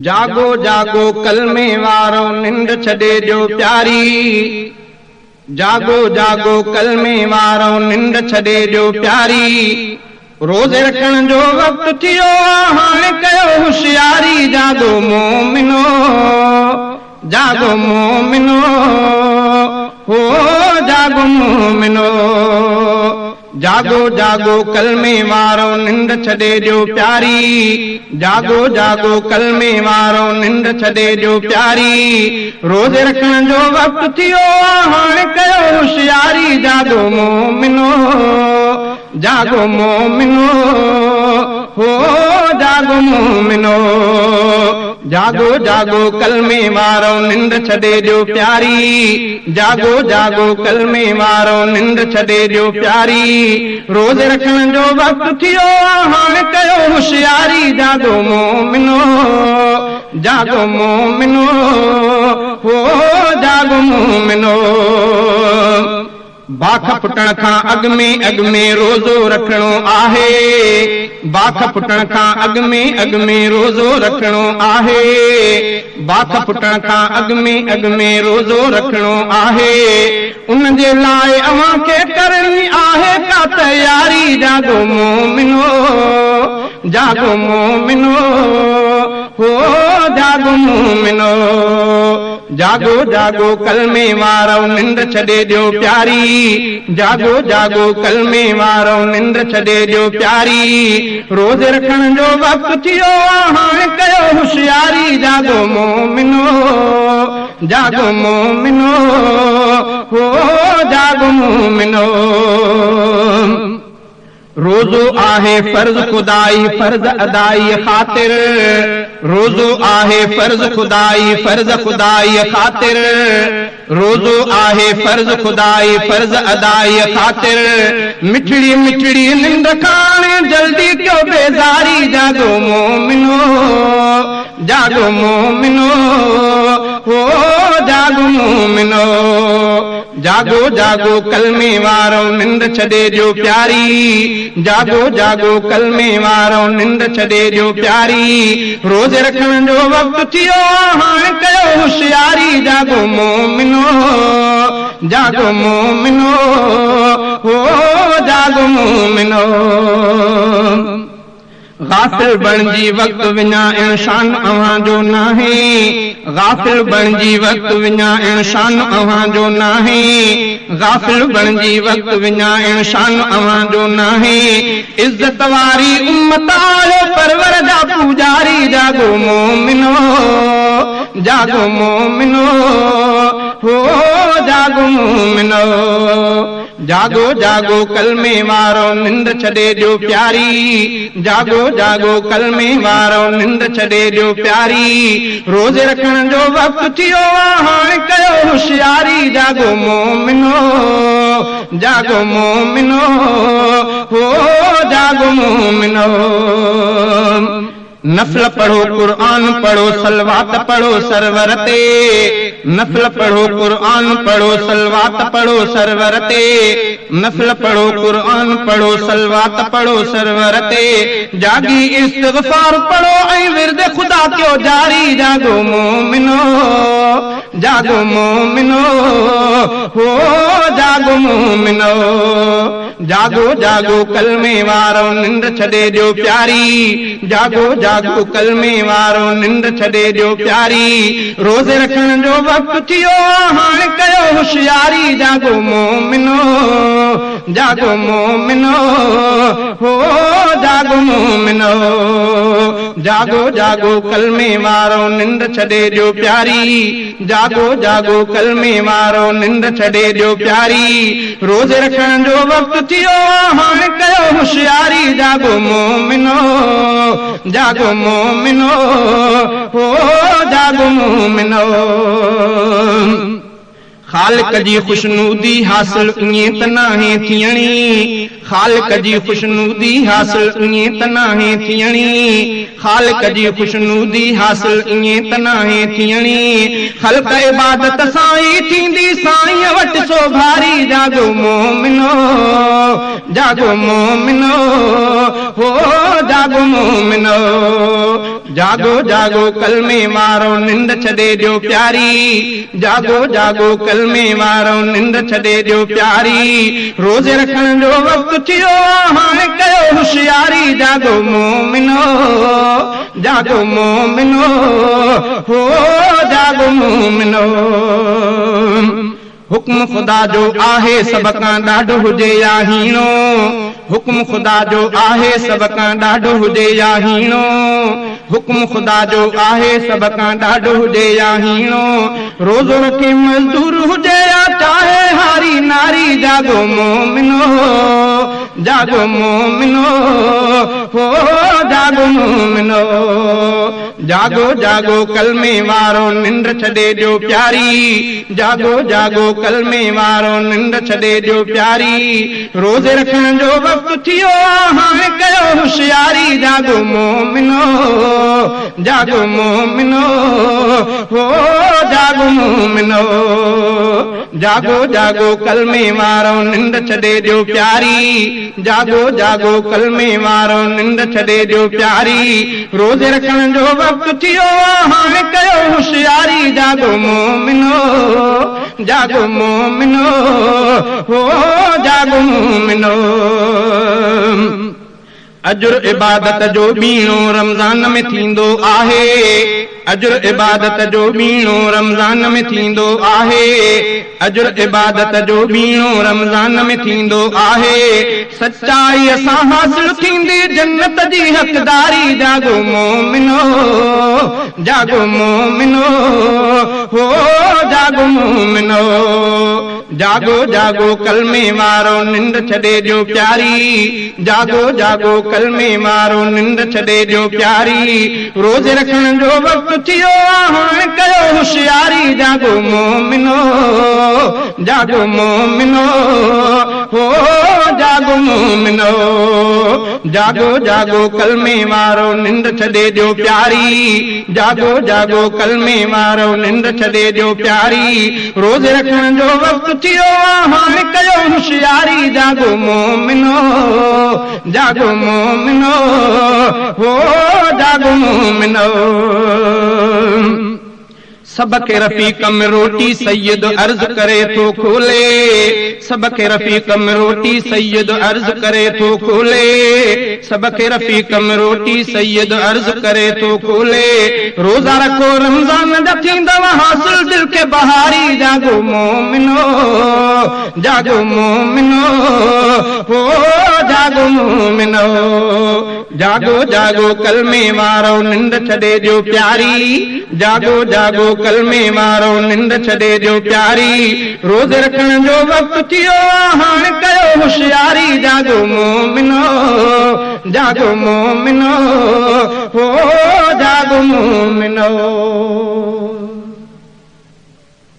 जागो जागो कलमे वारो निंड छॾे ॾियो प्यारी। जागो जागो कलमे वारो निंड छॾे ॾियो प्यारी। रोज़े रखण जो वक़्तु थियो हाणे कयो होशियारी। जागो मोमिनो जागो मोमिनो हो जागो मोमिनो। जागो जागो कलमे वारो निंड छॾे ॾियो प्यारी। जागो जागो कलमे वारो निंड छॾे ॾियो प्यारी। रोज़े रखण जो वक़्तु थियो हाणे कयो होशियारी। जागो मोमिनो जागो मोमिनो हो जागो मोमिनो। जागो जागो कलमे वारो निंड छॾे ॾियो प्यारी। जागो जागो कलमे वारो निंड छॾे ॾियो प्यारी। रोज़े रखण जो वक़्तु थियो हाणे कयो होशियारी। जागो मोमिनो जागो मोमिनो हो जागो मोमिनो। बाख फुटण खां अॻु में रोज़ो रखणो आहे। बाख फुटण खां अॻु में रोज़ो रखणो आहे। बाख फुटण खां अॻु में रोज़ो रखणो आहे। उन जे लाइ अव्हां खे करणी आहे का तयारी। जागो मोमिनो जागो मोमिनो हो जागो मोमिनो। जागो जागो कलमे वारो निंड छॾे ॾियो प्यारी। जागो जागो कलमे वारो निंड छॾे ॾियो प्यारी। रोज़े रखण जो वक़्तु थियो हाणे कयो होशियारी। जागो मोमिनो जागो मोमिनो हो जागो मोमिनो। रोज़ो आहे फर्ज़ खुदाई फर्ज़ अदाई ख़ातिर। रोज़ो आहे फर्ज़ खुदाई फर्ज़ खुदाई ख़ातिर। रोज़ो आहे फर्ज़ खुदाई फर्ज़ अदाई ख़ातिर। मिठड़ी मिठड़ी निंड खाण जल्दी क्यों बेज़ारी। जागो मोमिनो जागो मोमिनो हो जागो मोमिनो। जागो जागो कलमे वारो निंड छॾे ॾियो प्यारी। जागो जागो कलमे वारो निंड छॾे ॾियो प्यारी। रोज़े रखण जो वक़्तु थियो हाणे कयो होशियारी। जागो मोमिनो जागो मोमिनो हो जागो मोमिनो। गाफ़िल बणिजी वक़्तु विञाइण शान अव्हां जो नाहे। गाफ़िल बणिजी वक़्तु विञाइण शान अव्हां जो नाहे। गाफ़िल बणिजी वक़्तु विञाइण शान अव्हां जो नाहे। इज़त वारी उम्मत आयो परवर जा पूजारी। जागो मोमिनो जागो मोमिनो हो जागो मोमिनो। जागो जागो कलमे वारो निंड छॾे ॾियो प्यारी। जागो जागो कलमे वारो निंड छॾे ॾियो प्यारी। रोज़े रखण जो वक़्तु थियो हाणे कयो होशियारी। जागो मोमिनो जागो मोमिनो हो जागो मोमिनो। नफ़ल पढ़ो क़ुर्आन पढ़ो सलवात पढ़ो सरवर ते। नफ़ल पढ़ो क़ुर्आन पढ़ो सलवात पढ़ो सरवर ते। नफ़ल पढ़ो क़ुर्आन पढ़ो सलवात पढ़ो सरवर ते। जागी इस्तिग़फ़ार पढ़ो ऐं विर्द खुदा कयो जारी। जागो मोमिनो जागो मोमिनो हो जागो मोमिनो। जागो जागो कलमे वारो निंड छॾे ॾियो प्यारी। जागो जागो कलमे वारो निंड छॾे ॾियो प्यारी। रोज़े रखण जो वक़्तु थियो हाणे कयो होशियारी। जागो मोमिनो जागो मोमिनो हो जागो मोमिनो। जागो जागो कलमे वारो निंड छॾे ॾियो प्यारी। जागो जागो कलमे वारो निंड छॾे ॾियो प्यारी। रोज़े रखण जो वक़्तु थियो हाणे कयो होशियारी। जागो मोमिनो जागो मोमिनो हो जागो मोमिनो। ख़ालिक जी खुशनूदी हासिल ईअं त नाहे थियणी। ख़ालिक जी खुशनूदी हासिल ईअं त नाहे थियणी। ख़ालिक जी खुशनूदी हासिल ईअं त नाहे थियणी। ख़ल्क़ इबादत सां ई थींदी साईं वटि सो भारी। जागो मोमिनो जागो मोमिनो हो जागो मोमिनो जागो जागो कलमे वारो निंड छॾे ॾियो प्यारी जागो जागो कलमे वारो निंड छॾे ॾियो प्यारी रोज़े रखण जो वक़्तु थियो हाणे कयो होशियारी जागो मोमिनो जागो मोमिनो हो जागो मोमिनो हुक्म खुदा जो आहे सब खां ॾाढो हुजे या हीणो हुक्म खुदा जो आहे सब खां ॾाढो हुजे या हीणो हुक्म खुदा जो आहे सब खां ॾाढो हुजे या हीणो रोज़ो रखे मज़दूर हुजे या चाहे हारी नारी जागो मोमिनो जागो मोमिनो हो जागो मोमिनो जागो जागो कलमे वारो निंड छॾे ॾियो प्यारी जागो जागो कलमे वारो निंड छॾे ॾियो प्यारी रोज़े रखण जो वक़्तु थियो हाणे कयो होशियारी जागो मोमिनो जागो मोमिनो हो जागो मोमिनो जागो जागो कलमे वारो निंड छॾे ॾियो प्यारी जागो जागो कलमे वारो निंड छॾे ॾियो प्यारी रोज़े रखण जो वक़्तु थियो हाणे कयो होशियारी जागो मोमिनो जागो मोमिनो हो जागो मोमिनो अजुर इबादत जो बीणो रमज़ान में थींदो आहे अजुर इबादत जो बीणो रमज़ान में थींदो आहे अजुर इबादत जो बीणो रमज़ान में थींदो आहे सच्चाई सां हासिल थींदी जन्नत जी हक़दारी जागो मोमिनो जागो मोमिनो हो जागो मोमिनो जागो जागो कलमे वारो निंड छॾे ॾियो प्यारी जागो जागो कलमे वारो निंड छॾे ॾियो प्यारी रोज़े रखण जो वक़्तु थियो हाणे कयो होशियारी जागो मोमिनो जागो मोमिनो हो जागो मोमिनो जागो जागो कलमे वारो निंड छॾे ॾियो प्यारी जागो जागो कलमे वारो निंड छॾे ॾियो प्यारी रोज़े रखण जो वक़्तु थियो हाणे कयो होशियारी जागो मोमिनो जागो मोमिनो हो जागो मोमिनो सबके रफ़ीक़ में रोटी सैयद अर्ज करे तो खोले सबके रफ़ीक़ में रोटी सैयद अर्ज करे तो खोले सबके रफ़ीक़ में रोटी सैयद अर्ज करे तो खोले रोज़ा रखो रमज़ान जा थींदव हासिल दिल के बहारी जागो मोमिनो जागो मोमिनो हो जागो मोमिनो जागो जागो कलमे वारो निंड छॾे ॾियो प्यारी जागो जागो कलमे वारो निंड छॾे ॾियो प्यारी रोज़े रखण जो वक़्तु थियो हाणे कयो होशियारी जागो मोमिनो जागो मोमिनो